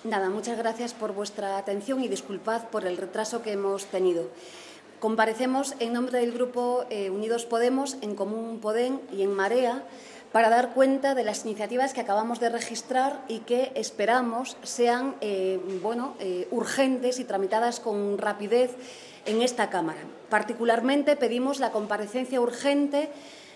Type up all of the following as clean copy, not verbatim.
Nada, muchas gracias por vuestra atención y disculpad por el retraso que hemos tenido. Comparecemos en nombre del Grupo Unidos Podemos, en Común Podem y en Marea para dar cuenta de las iniciativas que acabamos de registrar y que esperamos sean urgentes y tramitadas con rapidez en esta Cámara. Particularmente pedimos la comparecencia urgente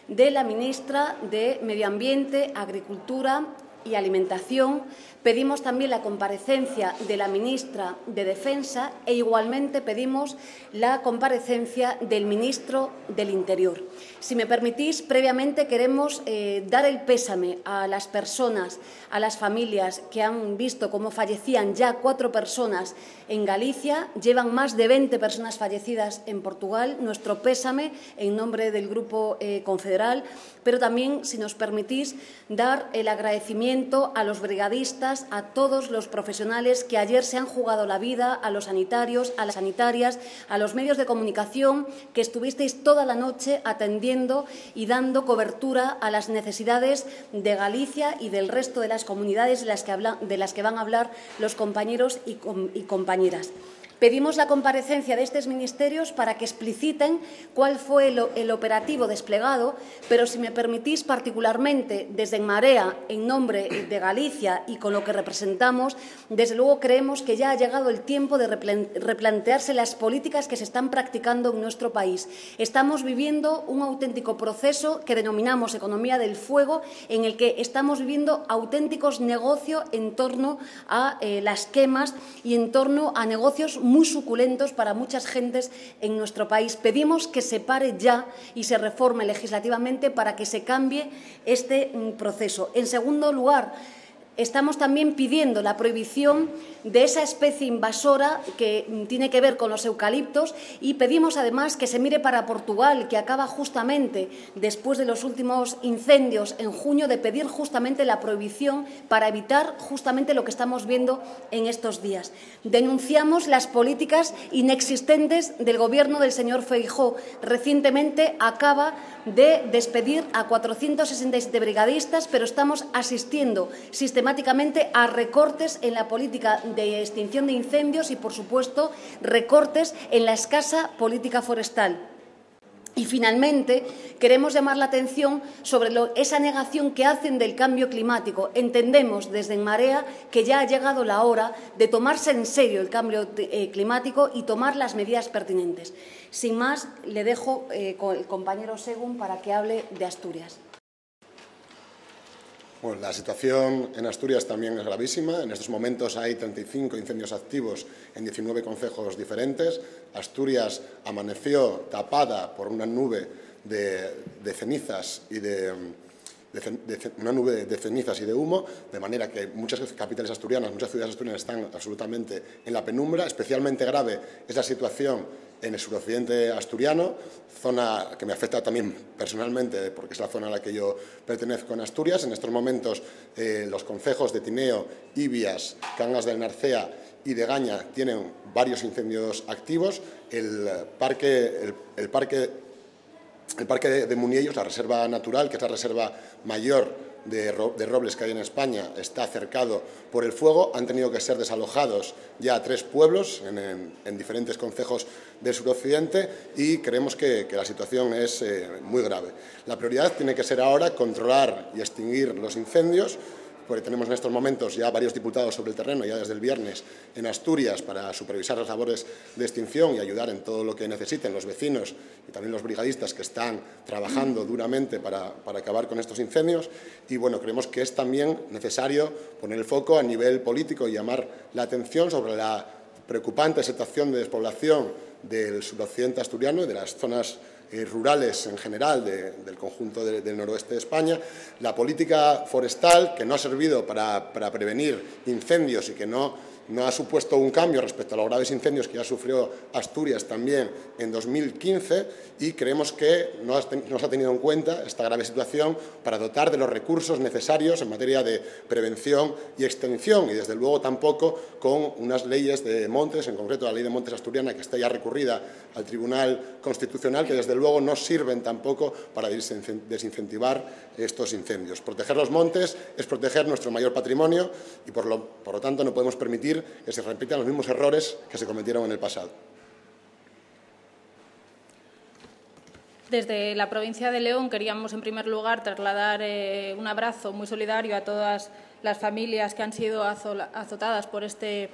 de la ministra de Medio Ambiente, Agricultura y Alimentación. Pedimos también la comparecencia de la ministra de Defensa e igualmente pedimos la comparecencia del ministro del Interior. Si me permitís, previamente queremos dar el pésame a las personas, a las familias que han visto cómo fallecían ya 4 personas en Galicia, llevan más de 20 personas fallecidas en Portugal. Nuestro pésame en nombre del Grupo Confederal, pero también, si nos permitís, dar el agradecimiento a los brigadistas, a todos los profesionales que ayer se han jugado la vida, a los sanitarios, a las sanitarias, a los medios de comunicación que estuvisteis toda la noche atendiendo y dando cobertura a las necesidades de Galicia y del resto de las comunidades de las que van a hablar los compañeros y compañeras. Pedimos la comparecencia de estos ministerios para que expliciten cuál fue el operativo desplegado, pero si me permitís, particularmente desde En Marea, en nombre de Galicia y con lo que representamos, desde luego creemos que ya ha llegado el tiempo de replantearse las políticas que se están practicando en nuestro país. Estamos viviendo un auténtico proceso que denominamos economía del fuego, en el que estamos viviendo auténticos negocios en torno a las quemas y en torno a negocios muy suculentos para muchas gentes en nuestro país. Pedimos que se pare ya y se reforme legislativamente para que se cambie este proceso. En segundo lugar, estamos también pidiendo la prohibición de esa especie invasora que tiene que ver con los eucaliptos y pedimos además que se mire para Portugal, que acaba justamente después de los últimos incendios en junio de pedir justamente la prohibición para evitar justamente lo que estamos viendo en estos días. Denunciamos las políticas inexistentes del Gobierno del señor Feijóo. Recientemente acaba de despedir a 467 brigadistas, pero estamos asistiendo sistemáticamente a recortes en la política de extinción de incendios y, por supuesto, recortes en la escasa política forestal. Y, finalmente, queremos llamar la atención sobre esa negación que hacen del cambio climático. Entendemos desde En Marea que ya ha llegado la hora de tomarse en serio el cambio climático y tomar las medidas pertinentes. Sin más, le dejo con el compañero Según para que hable de Asturias. Bueno, la situación en Asturias también es gravísima. En estos momentos hay 35 incendios activos en 19 concejos diferentes. Asturias amaneció tapada por una nube de cenizas y de humo, de manera que muchas capitales asturianas, muchas ciudades asturianas están absolutamente en la penumbra. Especialmente grave es la situación en el suroccidente asturiano, zona que me afecta también personalmente porque es la zona a la que yo pertenezco en Asturias. En estos momentos los concejos de Tineo, Ibias, Cangas del Narcea y de Gaña tienen varios incendios activos. El parque de Muniellos, la reserva natural, que es la reserva mayor de robles que hay en España, está cercado por el fuego. Han tenido que ser desalojados ya 3 pueblos en diferentes concejos del suroccidente y creemos que la situación es muy grave. La prioridad tiene que ser ahora controlar y extinguir los incendios, porque tenemos en estos momentos ya varios diputados sobre el terreno, ya desde el viernes, en Asturias, para supervisar las labores de extinción y ayudar en todo lo que necesiten los vecinos y también los brigadistas que están trabajando duramente para acabar con estos incendios. Y bueno, creemos que es también necesario poner el foco a nivel político y llamar la atención sobre la preocupante situación de despoblación del suroccidente asturiano y de las zonas rurales en general del conjunto del noroeste de España. La política forestal, que no ha servido para prevenir incendios y que no no ha supuesto un cambio respecto a los graves incendios que ya sufrió Asturias también en 2015 y creemos que no se ha tenido en cuenta esta grave situación para dotar de los recursos necesarios en materia de prevención y extinción y desde luego tampoco con unas leyes de montes, en concreto la Ley de Montes asturiana que está ya recurrida al Tribunal Constitucional, que desde luego no sirven tampoco para desincentivar estos incendios. Proteger los montes es proteger nuestro mayor patrimonio y por lo tanto no podemos permitir que se repitan los mismos errores que se cometieron en el pasado. Desde la provincia de León queríamos, en primer lugar, trasladar un abrazo muy solidario a todas las familias que han sido azotadas por este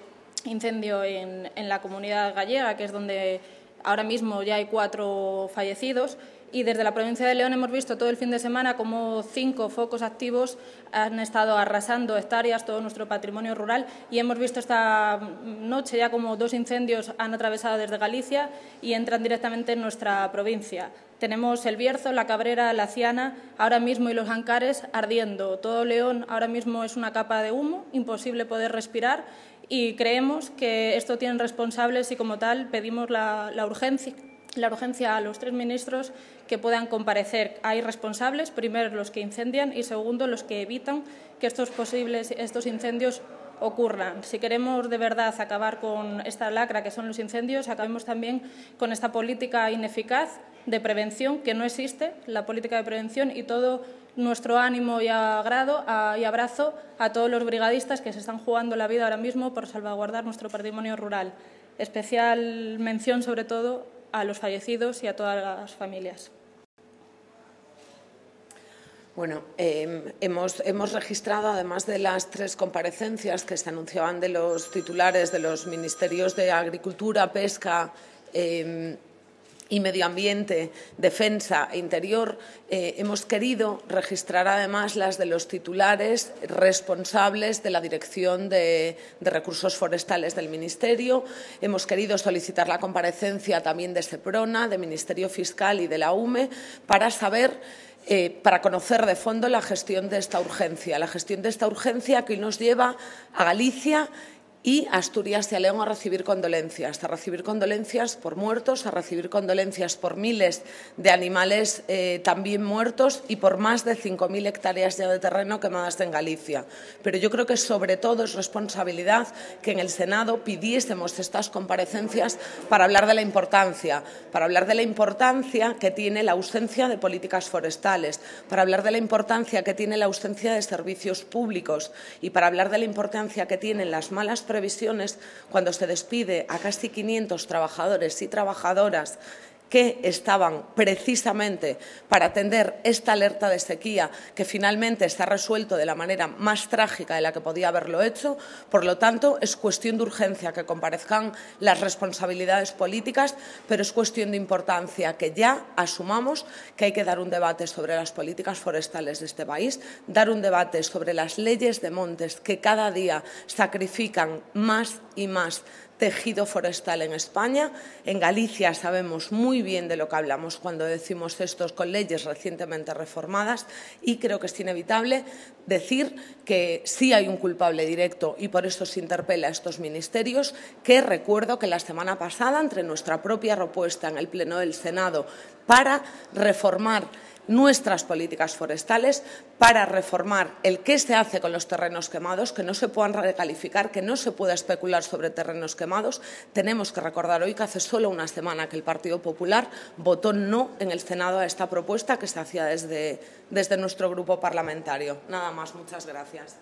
incendio en la comunidad gallega, que es donde ahora mismo ya hay 4 fallecidos. Y desde la provincia de León hemos visto todo el fin de semana cómo 5 focos activos han estado arrasando hectáreas, todo nuestro patrimonio rural, y hemos visto esta noche ya como 2 incendios han atravesado desde Galicia y entran directamente en nuestra provincia. Tenemos el Bierzo, la Cabrera, la Ciana, ahora mismo y los Ancares ardiendo. Todo León ahora mismo es una capa de humo, imposible poder respirar, y creemos que esto tienen responsables y como tal pedimos la urgencia a los 3 ministros que puedan comparecer. Hay responsables, primero los que incendian y segundo los que evitan que estos incendios ocurran. Si queremos de verdad acabar con esta lacra que son los incendios, acabemos también con esta política ineficaz de prevención que no existe, la política de prevención, y todo nuestro ánimo y abrazo a todos los brigadistas que se están jugando la vida ahora mismo por salvaguardar nuestro patrimonio rural. Especial mención, sobre todo, a los fallecidos y a todas las familias. Bueno, hemos registrado, además de las 3 comparecencias que se anunciaban de los titulares de los ministerios de Agricultura, Pesca y Medio Ambiente, Defensa e Interior, hemos querido registrar además las de los titulares responsables de la Dirección de Recursos Forestales del Ministerio. Hemos querido solicitar la comparecencia también de Seprona, del Ministerio Fiscal y de la UME para conocer de fondo la gestión de esta urgencia que hoy nos lleva a Galicia y Asturias y a León a recibir condolencias por muertos, a recibir condolencias por miles de animales también muertos y por más de 5.000 hectáreas ya de terreno quemadas en Galicia. Pero yo creo que sobre todo es responsabilidad que en el Senado pidiésemos estas comparecencias para hablar de la importancia que tiene la ausencia de políticas forestales, para hablar de la importancia que tiene la ausencia de servicios públicos y para hablar de la importancia que tienen las malas previsiones cuando se despide a casi 500 trabajadores y trabajadoras que estaban precisamente para atender esta alerta de sequía que finalmente se ha resuelto de la manera más trágica de la que podía haberlo hecho. Por lo tanto, es cuestión de urgencia que comparezcan las responsabilidades políticas, pero es cuestión de importancia que ya asumamos que hay que dar un debate sobre las políticas forestales de este país, dar un debate sobre las leyes de montes que cada día sacrifican más y más tejido forestal en España. En Galicia sabemos muy bien de lo que hablamos cuando decimos esto con leyes recientemente reformadas y creo que es inevitable decir que sí hay un culpable directo y por eso se interpela a estos ministerios, que recuerdo que la semana pasada, entre nuestra propia propuesta en el Pleno del Senado para reformar nuestras políticas forestales, para reformar el qué se hace con los terrenos quemados, que no se puedan recalificar, que no se pueda especular sobre terrenos quemados. Tenemos que recordar hoy que hace solo una semana que el Partido Popular votó no en el Senado a esta propuesta que se hacía desde nuestro grupo parlamentario. Nada más, muchas gracias.